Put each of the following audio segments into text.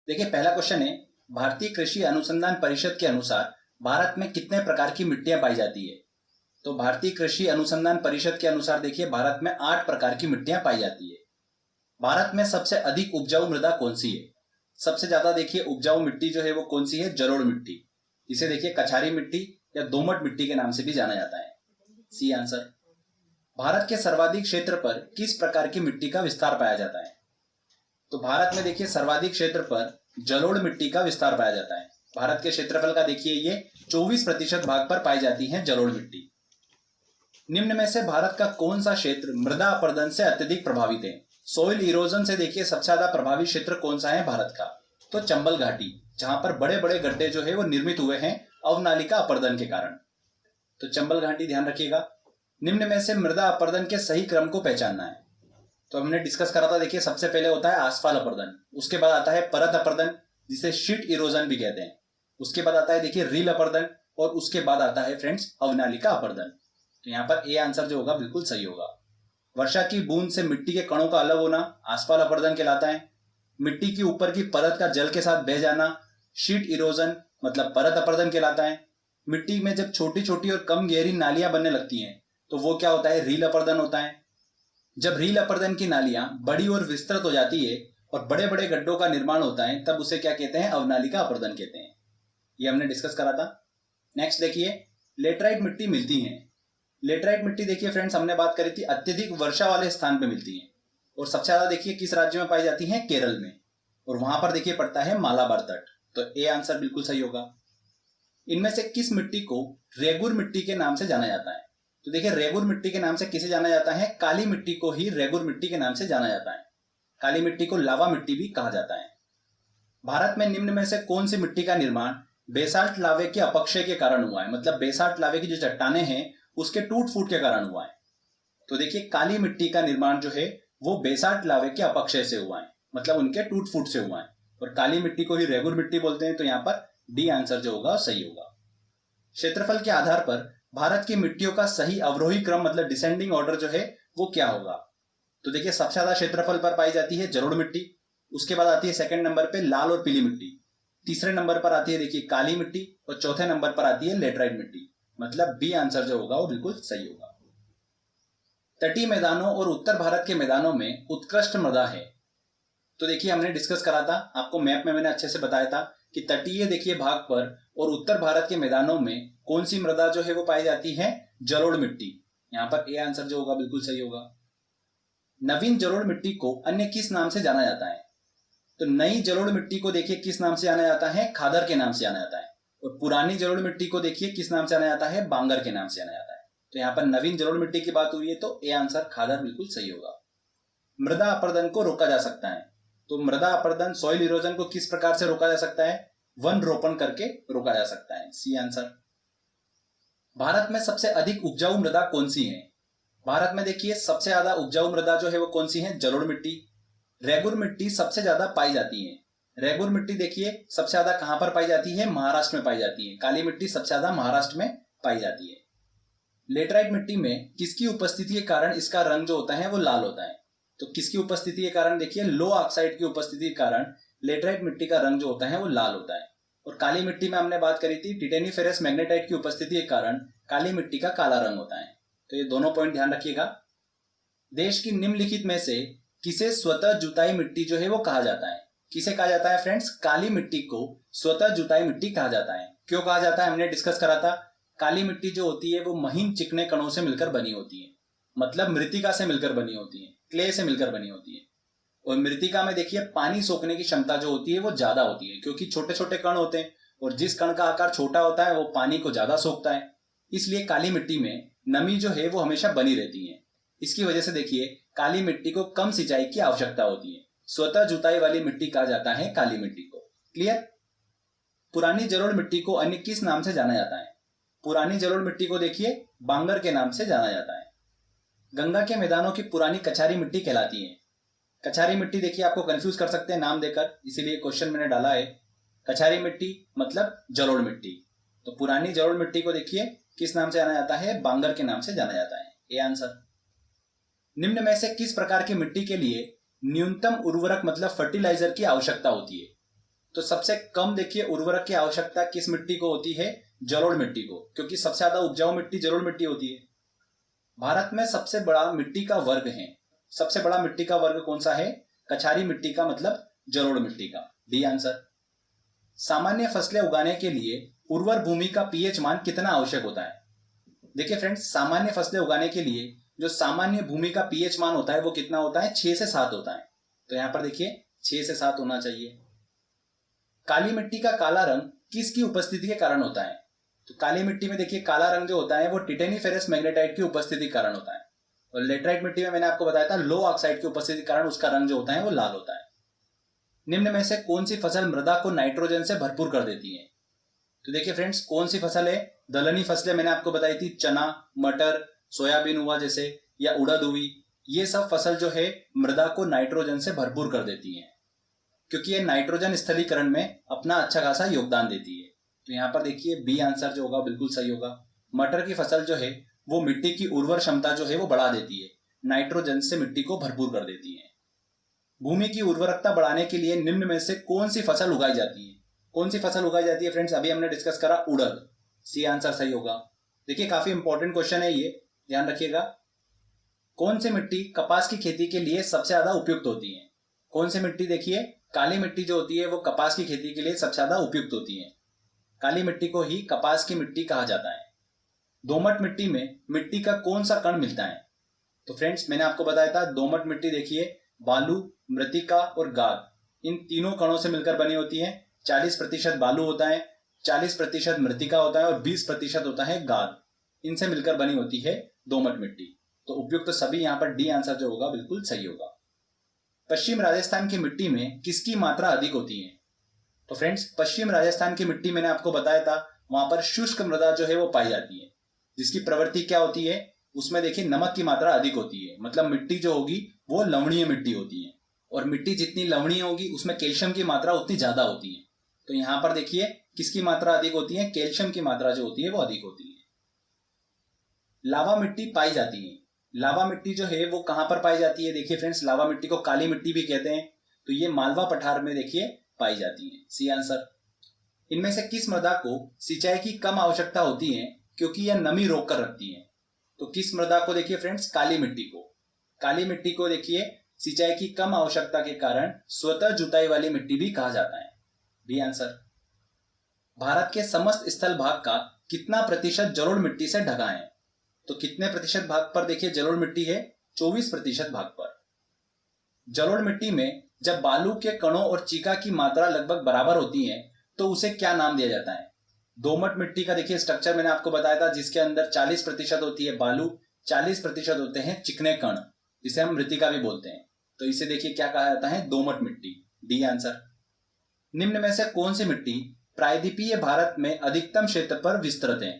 देखिए पहला क्वेश्चन है, भारतीय कृषि अनुसंधान परिषद के अनुसार भारत में कितने प्रकार की मिट्टियां पाई जाती है। तो भारतीय कृषि अनुसंधान परिषद के अनुसार देखिए भारत में 8 प्रकार की मिट्टियां पाई जाती है। भारत में सबसे अधिक उपजाऊ मृदा कौन सी है। सबसे ज्यादा देखिए उपजाऊ मिट्टी जो है वो कौन सी है, जलोढ़ मिट्टी। इसे देखिए कछारी मिट्टी या दोमट मिट्टी के नाम से भी जाना जाता है। C answer. भारत के सर्वाधिक क्षेत्र पर किस प्रकार की मिट्टी का विस्तार पाया जाता है। तो भारत में देखिए सर्वाधिक क्षेत्र पर जलोढ़ मिट्टी का विस्तार पाया जाता है। भारत के क्षेत्रफल का देखिए ये 24% भाग पर पाई जाती है जलोढ़ मिट्टी। निम्न में से भारत का कौन सा क्षेत्र मृदा अपरदन से अत्यधिक प्रभावित है। सोइल इरोजन से देखिए सबसे ज्यादा प्रभावित क्षेत्र कौन सा है भारत का। तो चंबल घाटी, जहां पर बड़े बड़े गड्ढे जो है वो निर्मित हुए हैं अवनालिका अपरदन के कारण। तो चंबल घाटी ध्यान रखिएगा। निम्न में से मृदा अपरदन के सही क्रम को पहचानना है। तो हमने डिस्कस करा था, देखिए सबसे पहले होता है आसफाल अपरदन, उसके बाद आता है परत अपरदन जिसे शीट इरोजन भी कहते हैं, उसके बाद आता है देखिए रील अपरदन और उसके बाद आता है फ्रेंड्स अवनालिका अपरदन। तो यहाँ पर ए आंसर जो होगा बिल्कुल सही होगा। वर्षा की बूंद से मिट्टी के कणों का अलग होना आसफाल अपरदन कहलाता है। मिट्टी की ऊपर की परत का जल के साथ बह जाना शीट इरोजन मतलब परत अपरदन कहलाता है। मिट्टी में जब छोटी छोटी और कम गहरी नालियां बनने लगती हैं तो वो क्या होता है, रील अपरदन होता है। जब रील अपरदन की नालियां बड़ी और विस्तृत हो जाती है और बड़े बड़े गड्ढों का निर्माण होता है तब उसे क्या कहते हैं, अवनालिका अपरदन कहते हैं। ये हमने डिस्कस करा था। नेक्स्ट देखिए लेटराइट मिट्टी मिलती है। लेटराइट मिट्टी देखिए फ्रेंड्स हमने बात करी थी अत्यधिक वर्षा वाले स्थान पे मिलती है और सबसे ज्यादा देखिए किस राज्य में पाई जाती है, केरल में, और वहां पर देखिए पड़ता है मालाबार तट। तो ए आंसर बिल्कुल सही होगा। इनमें से किस मिट्टी को रेगुर मिट्टी के नाम से जाना जाता है। तो देखिए रेगुर मिट्टी के नाम से किसे जाना जाता है, काली मिट्टी को ही रेगुर मिट्टी के नाम से जाना जाता है। काली मिट्टी को लावा मिट्टी भी कहा जाता है। भारत में निम्न में से कौन सी मिट्टी का निर्माण बेसाल्ट लावे के अपक्षय के कारण हुआ है, मतलब बेसाल्ट लावे की जो चट्टाने हैं उसके टूट फूट के कारण हुआ है। तो देखिए काली मिट्टी का निर्माण जो है वो बेसाल्ट लावे के अपक्षय से हुआ है, मतलब उनके टूट फूट से हुआ है, और काली मिट्टी को ही रेगुर मिट्टी बोलते हैं। तो यहाँ पर डी आंसर जो होगा सही होगा। क्षेत्रफल के आधार पर भारत की मिट्टियों का सही अवरोही क्रम मतलब डिसेंडिंग ऑर्डर जो है वो क्या होगा। तो देखिए सबसे ज्यादा क्षेत्रफल पर पाई जाती है जलोढ़ मिट्टी, उसके बाद आती है सेकंड नंबर पे लाल और पीली मिट्टी, तीसरे नंबर पर आती है देखिए काली मिट्टी और चौथे नंबर पर आती है लेटराइट मिट्टी। मतलब बी आंसर जो होगा वो बिल्कुल सही होगा। तटीय मैदानों और उत्तर भारत के मैदानों में उत्कृष्ट मृदा है। तो देखिए हमने डिस्कस करा था, आपको मैप में मैंने अच्छे से बताया था कि तटीय देखिए भाग पर और उत्तर भारत के मैदानों में कौन सी मृदा जो है वो पाई जाती है, जलोढ़ मिट्टी। यहाँ पर ए आंसर जो होगा बिल्कुल सही होगा। नवीन जलोढ़ मिट्टी को अन्य किस नाम से जाना जाता है। तो नई जलोढ़ मिट्टी को देखिए किस नाम से जाना जाता है, खादर के नाम से जाना जाता है, और पुरानी जलोढ़ मिट्टी को देखिए किस नाम से जाना जाता है, बांगर के नाम से जाना जाता है। तो यहाँ पर नवीन जलोढ़ मिट्टी की बात हुई है तो ए आंसर खादर बिल्कुल सही होगा। मृदा अपरदन को रोका जा सकता है। तो मृदा अपरदन सॉइल इरोजन को किस प्रकार से रोका जा सकता है, वन रोपण करके रोका जा सकता है। C answer. भारत में सबसे अधिक उपजाऊ मृदा कौन सी है। भारत में देखिए सबसे ज्यादा उपजाऊ मृदा जो है वो कौन सी है, जलोढ़ मिट्टी। रेगुर मिट्टी सबसे ज्यादा पाई जाती है। रेगुर मिट्टी देखिए सबसे ज्यादा कहां पर पाई जाती है, महाराष्ट्र में पाई जाती है। काली मिट्टी सबसे ज्यादा महाराष्ट्र में पाई जाती है। लेटराइट मिट्टी में किसकी उपस्थिति के कारण इसका रंग जो होता है वो लाल होता है। तो किसकी उपस्थिति के कारण, देखिए लो ऑक्साइड की उपस्थिति के कारण लेटराइट मिट्टी का रंग जो होता है वो लाल होता है। और काली मिट्टी में हमने बात करी थी टिटेनिफेरस मैग्नेटाइट की उपस्थिति के कारण काली मिट्टी का काला रंग होता है। तो ये दोनों पॉइंट ध्यान रखिएगा। देश की निम्नलिखित में से किसे स्वतः जुताई मिट्टी जो है वो कहा जाता है। किसे कहा जाता है फ्रेंड्स, काली मिट्टी को स्वतः जुताई मिट्टी कहा जाता है। क्यों कहा जाता है, हमने डिस्कस करा था। काली मिट्टी जो होती है वो महीन चिकने कणों से मिलकर बनी होती है, मतलब मृतिका से मिलकर बनी होती है, क्ले से मिलकर बनी होती है। और मृतिका में देखिए पानी सोखने की क्षमता जो होती है वो ज्यादा होती है, क्योंकि छोटे छोटे कण होते हैं और जिस कण का आकार छोटा होता है वो पानी को ज्यादा सोखता है। इसलिए काली मिट्टी में नमी जो है वो हमेशा बनी रहती है। इसकी वजह से देखिए काली मिट्टी को कम सिंचाई की आवश्यकता होती है। स्वतः जुताई वाली मिट्टी कहा जाता है काली मिट्टी को। क्लियर। पुरानी जलोढ़ मिट्टी को अन्य किस नाम से जाना जाता है। पुरानी जलोढ़ मिट्टी को देखिए बांगर के नाम से जाना जाता है। गंगा के मैदानों की पुरानी कछारी मिट्टी कहलाती है। कछारी मिट्टी देखिए आपको कंफ्यूज कर सकते हैं नाम देकर, इसीलिए क्वेश्चन मैंने डाला है। कछारी मिट्टी मतलब जलोढ़ मिट्टी। तो पुरानी जलोढ़ मिट्टी को देखिए किस नाम से जाना जाता है, बांगर के नाम से जाना जाता है। A answer. निम्न में से किस प्रकार की मिट्टी के लिए न्यूनतम उर्वरक मतलब फर्टिलाइजर की आवश्यकता होती है। तो सबसे कम देखिए उर्वरक की आवश्यकता किस मिट्टी को होती है? जलोढ़ मिट्टी को, क्योंकि सबसे ज्यादा उपजाऊ मिट्टी जलोढ़ मिट्टी होती है। भारत में सबसे बड़ा मिट्टी का वर्ग है, सबसे बड़ा मिट्टी का वर्ग कौन सा है? कछारी मिट्टी का, मतलब जलोढ़ मिट्टी का। D answer. सामान्य फसलें उगाने के लिए उर्वर भूमि का पीएच मान कितना आवश्यक होता है? देखिए फ्रेंड्स, सामान्य फसलें उगाने के लिए जो सामान्य भूमि का पीएच मान होता है वो कितना होता है? 6 से 7 होता है। तो यहां पर देखिए 6 से 7 होना चाहिए। काली मिट्टी का काला रंग किसकी उपस्थिति के कारण होता है? तो काली मिट्टी में देखिए काला रंग जो होता है वो टिटेनीफेरस मैग्नेटाइट की उपस्थिति के कारण होता है। और लेटराइट मिट्टी में मैंने आपको बताया था लो ऑक्साइड की उपस्थिति के कारण उसका रंग जो होता है वो लाल होता है। निम्न में से कौन सी फसल मृदा को नाइट्रोजन से भरपूर कर देती है? तो देखिए फ्रेंड्स, कौन सी फसल है? दलहनी फसलें मैंने आपको बताई थी, चना, मटर, सोयाबीन हुआ जैसे, या उड़द हुई। ये सब फसल जो है मृदा को नाइट्रोजन से भरपूर कर देती है, क्योंकि ये नाइट्रोजन स्थलीकरण में अपना अच्छा खासा योगदान देती है। तो यहाँ पर देखिए बी आंसर जो होगा बिल्कुल सही होगा। मटर की फसल जो है वो मिट्टी की उर्वर क्षमता जो है वो बढ़ा देती है, नाइट्रोजन से मिट्टी को भरपूर कर देती है। भूमि की उर्वरकता बढ़ाने के लिए निम्न में से कौन सी फसल उगाई जाती है? कौन सी फसल उगाई जाती है फ्रेंड्स? अभी हमने डिस्कस करा उड़द। सी आंसर सही होगा। देखिए काफी इंपॉर्टेंट क्वेश्चन है ये, ध्यान रखिएगा। कौन सी मिट्टी कपास की खेती के लिए सबसे ज्यादा उपयुक्त होती है? कौन सी मिट्टी? देखिए काली मिट्टी जो होती है वो कपास की खेती के लिए सबसे ज्यादा उपयुक्त होती है। काली मिट्टी को ही कपास की मिट्टी कहा जाता है। दोमट मिट्टी में मिट्टी का कौन सा कण मिलता है? तो फ्रेंड्स मैंने आपको बताया था दोमट मिट्टी देखिए बालू, मृतिका और गाद, इन तीनों कणों से मिलकर बनी होती है। 40% बालू होता है, 40% मृतिका होता है और 20% होता है गाद। इनसे मिलकर बनी होती है दोमट मिट्टी। तो उपयुक्त सभी यहाँ पर डी आंसर जो होगा बिल्कुल सही होगा। पश्चिम राजस्थान की मिट्टी में किसकी मात्रा अधिक होती है? तो फ्रेंड्स पश्चिम राजस्थान की मिट्टी मैंने आपको बताया था वहां पर शुष्क मृदा जो है वो पाई जाती है, जिसकी प्रवृत्ति क्या होती है? उसमें देखिए नमक की मात्रा अधिक होती है, मतलब मिट्टी जो होगी वो लवणीय मिट्टी होती है। और मिट्टी जितनी लवणीय होगी उसमें कैल्शियम की मात्रा उतनी ज्यादा होती है। तो यहाँ पर देखिए किसकी मात्रा अधिक होती है? कैल्शियम की मात्रा जो होती है वो अधिक होती है। लावा मिट्टी पाई जाती है। लावा मिट्टी जो है वो कहां पर पाई जाती है? देखिए फ्रेंड्स, लावा मिट्टी को काली मिट्टी भी कहते हैं। तो ये मालवा पठार में देखिए पाई जाती है। C answer. इनमें से किस मृदा को सिंचाई की कम आवश्यकता होती है क्योंकि यह नमी रोक कर रखती है? तो किस मृदा को? देखिए फ्रेंड्स काली मिट्टी को। काली मिट्टी को देखिए सिंचाई की कम आवश्यकता के कारण स्वतः जुताई वाली मिट्टी भी कहा जाता है। B answer. भारत के समस्त स्थल भाग का कितना प्रतिशत जलोढ़ मिट्टी से ढका है? तो कितने प्रतिशत भाग पर देखिए जलोढ़ मिट्टी है? 24% भाग पर। जलोढ़ मिट्टी में जब बालू के कणों और चीका की मात्रा लगभग बराबर होती है तो उसे क्या नाम दिया जाता है? दोमट मिट्टी का देखिए स्ट्रक्चर मैंने आपको बताया था, जिसके अंदर 40% होती है बालू, 40% होते हैं चिकने कण, जिसे हम मृतिका भी बोलते हैं। तो इसे देखिए क्या कहा जाता है? दोमट मिट्टी। D answer. निम्न में से कौन सी मिट्टी प्रायद्वीपीय भारत में अधिकतम क्षेत्र पर विस्तृत है?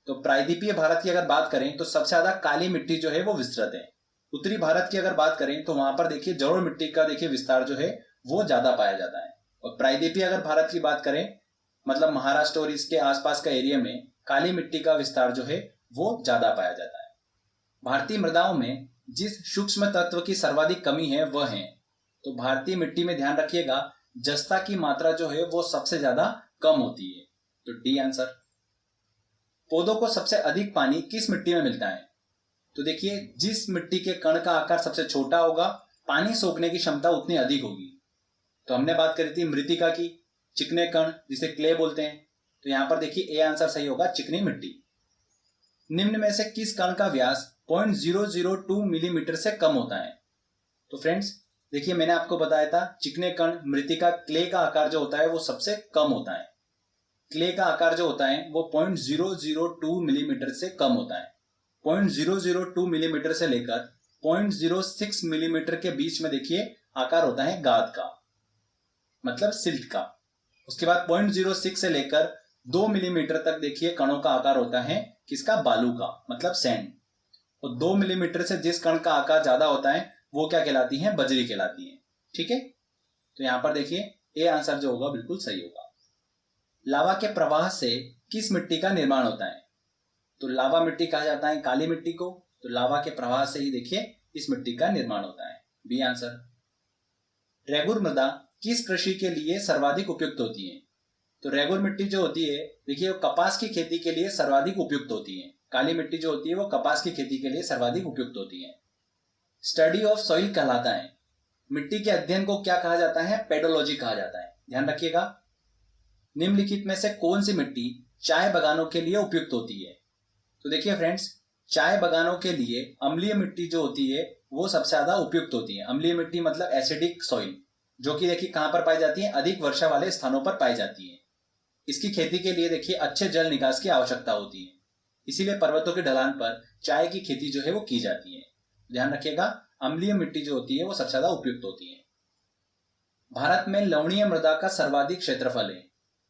तो प्रायद्वीपीय भारत की अगर बात करें तो सबसे ज्यादा काली मिट्टी जो है वो विस्तृत है। उत्तरी भारत की अगर बात करें तो वहां पर देखिए जलोढ़ मिट्टी का देखिए विस्तार जो है वो ज्यादा पाया जाता है। और प्रायद्वीपीय अगर भारत की बात करें, मतलब महाराष्ट्र और इसके आसपास का एरिया में काली मिट्टी का विस्तार जो है वो ज्यादा पाया जाता है। भारतीय मृदाओं में जिस सूक्ष्म तत्व की सर्वाधिक कमी है वह है? तो भारतीय मिट्टी में ध्यान रखिएगा जस्ता की मात्रा जो है वो सबसे ज्यादा कम होती है। तो डी आंसर। पौधों को सबसे अधिक पानी किस मिट्टी में मिलता है? तो देखिए जिस मिट्टी के कण का आकार सबसे छोटा होगा पानी सोखने की क्षमता उतनी अधिक होगी। तो हमने बात करी थी मृतिका की, चिकने कण जिसे क्ले बोलते हैं। तो यहां पर देखिए ए आंसर सही होगा, चिकनी मिट्टी। निम्न में से किस कण का व्यास 0.002 मिलीमीटर से कम होता है? तो फ्रेंड्स देखिए मैंने आपको बताया था चिकने कण मृतिका क्ले का आकार जो होता है वो सबसे कम होता है। क्ले का आकार जो होता है वो 0.002 मिलीमीटर से कम होता है। 0.002 मिलीमीटर से लेकर 0.06 मिलीमीटर के बीच में देखिए आकार होता है गाद का, मतलब सिल्ट का। उसके बाद 0.06 से लेकर 2 मिलीमीटर तक देखिए कणों का आकार होता है किसका? बालू का, मतलब सैंड। और 2 मिलीमीटर से जिस कण का आकार ज्यादा होता है वो क्या कहलाती है? बजरी कहलाती है। ठीक है, तो यहां पर देखिए ए आंसर जो होगा बिल्कुल सही होगा। लावा के प्रवाह से किस मिट्टी का निर्माण होता है? तो लावा मिट्टी कहा जाता है काली मिट्टी को। तो लावा के प्रवाह से ही देखिए इस मिट्टी का निर्माण होता है। B answer. रेगुर मृदा किस कृषि के लिए सर्वाधिक उपयुक्त होती है? तो रेगुर मिट्टी जो होती है देखिए वो कपास की खेती के लिए सर्वाधिक उपयुक्त होती है। काली मिट्टी जो होती है वो कपास की खेती के लिए सर्वाधिक उपयुक्त होती है। स्टडी ऑफ सॉइल कहलाता है। मिट्टी के अध्ययन को क्या कहा जाता है? पेडोलॉजी कहा जाता है। ध्यान रखिएगा। निम्नलिखित में से कौन सी मिट्टी चाय बागानों के लिए उपयुक्त होती है? तो देखिए फ्रेंड्स, चाय बागानों के लिए अम्लीय मिट्टी जो होती है वो सबसे ज्यादा उपयुक्त होती है। अम्लीय मिट्टी मतलब एसिडिक सॉइल, जो कि देखिए कहां पर पाई जाती है? अधिक वर्षा वाले स्थानों पर पाई जाती है। इसकी खेती के लिए देखिए अच्छे जल निकास की आवश्यकता होती है, इसीलिए पर्वतों की ढलान पर चाय की खेती जो है वो की जाती है। ध्यान रखिएगा, अम्लीय मिट्टी जो होती है वो सबसे ज्यादा उपयुक्त होती है। भारत में लवणीय मृदा का सर्वाधिक क्षेत्रफल है।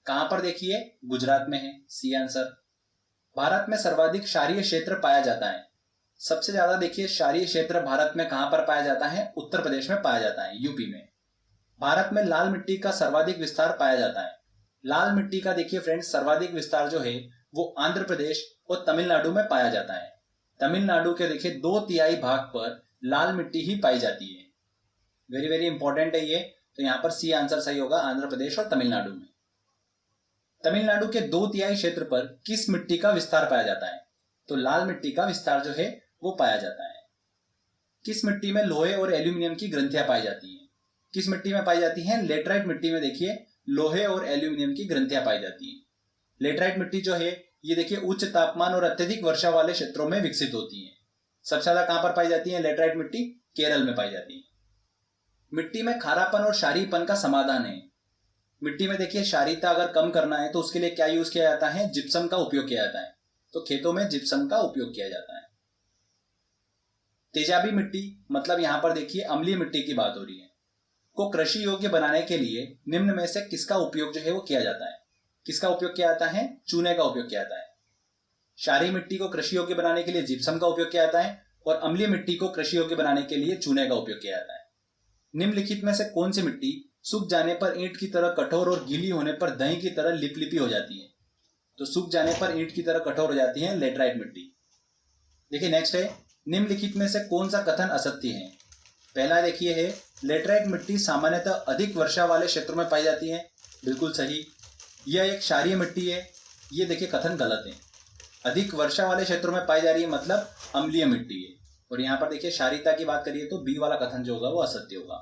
कहां पर देखिए? गुजरात में है, सी आंसर। भारत में सर्वाधिक क्षारीय क्षेत्र पाया जाता है। सबसे ज्यादा देखिए क्षारीय क्षेत्र भारत में कहां पर पाया जाता है? उत्तर प्रदेश में पाया जाता है, यूपी में। भारत में लाल मिट्टी का सर्वाधिक विस्तार पाया जाता है। लाल मिट्टी का देखिए फ्रेंड्स सर्वाधिक विस्तार जो है वो आंध्र प्रदेश और तमिलनाडु में पाया जाता है। तमिलनाडु के देखिए 2/3 भाग पर लाल मिट्टी ही पाई जाती है। वेरी वेरी इंपॉर्टेंट है ये, तो यहाँ पर सी आंसर सही होगा, आंध्र प्रदेश और तमिलनाडु में। तमिलनाडु के 2/3 क्षेत्र पर किस मिट्टी का विस्तार पाया जाता है? तो लाल मिट्टी का विस्तार जो है वो पाया जाता है। किस मिट्टी में लोहे और एल्यूमिनियम की ग्रंथियां पाई जाती है? किस मिट्टी में पाई जाती है? लेटराइट मिट्टी में देखिए लोहे और एल्यूमिनियम की ग्रंथियां पाई जाती हैं। लेटराइट मिट्टी जो है ये देखिए उच्च तापमान और अत्यधिक वर्षा वाले क्षेत्रों में विकसित होती है। सबसे ज्यादा कहां पर पाई जाती है लेटराइट मिट्टी? केरल में पाई जाती है। मिट्टी में खारापन और क्षारीयपन का समाधान है। मिट्टी में देखिए क्षारीयता अगर कम करना है तो उसके लिए क्या यूज किया जाता है? जिप्सम का उपयोग किया जाता है। तो खेतों में जिप्सम का उपयोग किया जाता है। तेजाबी मिट्टी मतलब यहां पर देखिए अम्लीय मिट्टी की बात हो रही है, को कृषि योग्य बनाने के लिए निम्न में से किसका उपयोग जो है वो किया जाता है? किसका उपयोग किया जाता है? चूने का उपयोग किया जाता है। क्षारीय मिट्टी को कृषि योग्य बनाने के लिए जिप्सम का उपयोग किया जाता है और अम्लीय मिट्टी को कृषि योग्य बनाने के लिए चूने का उपयोग किया जाता है। निम्नलिखित में से कौन सी मिट्टी सूख जाने पर ईंट की तरह कठोर और गीली होने पर दही की तरह लिपलिपी हो जाती है? तो सूख जाने पर ईंट की तरह कठोर हो जाती है लेटराइट मिट्टी। देखिए नेक्स्ट है, निम्नलिखित में से कौन सा कथन असत्य है? पहला देखिए है लेटराइट मिट्टी सामान्यतः अधिक वर्षा वाले क्षेत्रों में पाई जाती है, बिल्कुल सही। यह एक क्षारीय मिट्टी है, ये देखिए कथन गलत है। अधिक वर्षा वाले क्षेत्रों में पाई जा रही है मतलब अम्लीय मिट्टी है। और यहाँ पर देखिए क्षारीयता की बात करिए तो बी वाला कथन जो होगा वो असत्य होगा।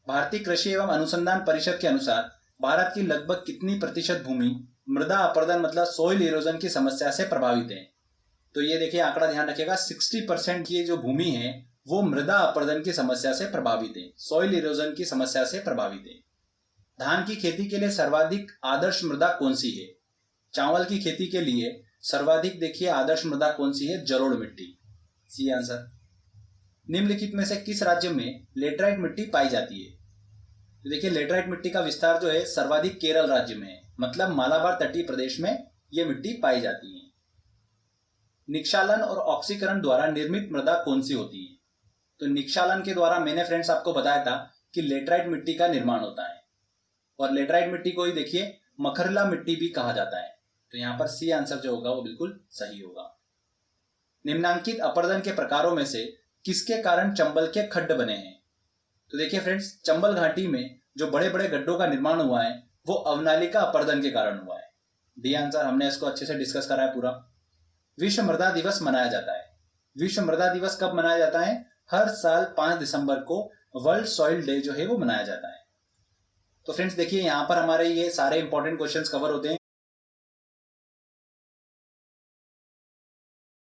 भारतीय कृषि एवं अनुसंधान परिषद के अनुसार भारत की लगभग कितनी प्रतिशत भूमि मृदा अपरदन मतलब सॉइल इरोजन की समस्या से प्रभावित है? तो ये देखिए आंकड़ा ध्यान रखिएगा, 60% की जो भूमि है वो मृदा अपरदन की समस्या से प्रभावित है, सॉइल इरोजन की समस्या से प्रभावित है। धान की खेती के लिए सर्वाधिक आदर्श मृदा कौन सी है? चावल की खेती के लिए सर्वाधिक देखिए आदर्श मृदा कौन सी है? जलोढ़ मिट्टी, सी आंसर। निम्नलिखित में से किस राज्य में लेटराइट मिट्टी पाई जाती है? तो देखिए लेटराइट मिट्टी का विस्तार जो है सर्वाधिक केरल राज्य में है, मतलब मालाबार तटीय प्रदेश में यह मिट्टी पाई जाती है। निक्षालन और ऑक्सीकरण द्वारा निर्मित मृदा कौन सी होती है? तो निक्षालन के द्वारा मैंने फ्रेंड्स आपको बताया था कि लेटराइट मिट्टी का निर्माण होता है और लेटराइट मिट्टी को ही देखिए मखरला मिट्टी भी कहा जाता है। तो यहाँ पर सी आंसर जो होगा वो बिल्कुल सही होगा। निम्नांकित अपरदन के प्रकारों में से किसके कारण चंबल के खड्ड बने हैं? तो देखिए फ्रेंड्स, चंबल घाटी में जो बड़े बड़े गड्ढों का निर्माण हुआ है वो अवनालिका अपरदन के कारण हुआ है। डी आंसर, हमने इसको अच्छे से डिस्कस करा है पूरा। विश्व मृदा दिवस मनाया जाता है। विश्व मृदा दिवस कब मनाया जाता है? हर साल 5 दिसंबर को वर्ल्ड सॉइल डे जो है वो मनाया जाता है। तो फ्रेंड्स देखिए यहाँ पर हमारे ये सारे इंपॉर्टेंट क्वेश्चंस कवर होते हैं।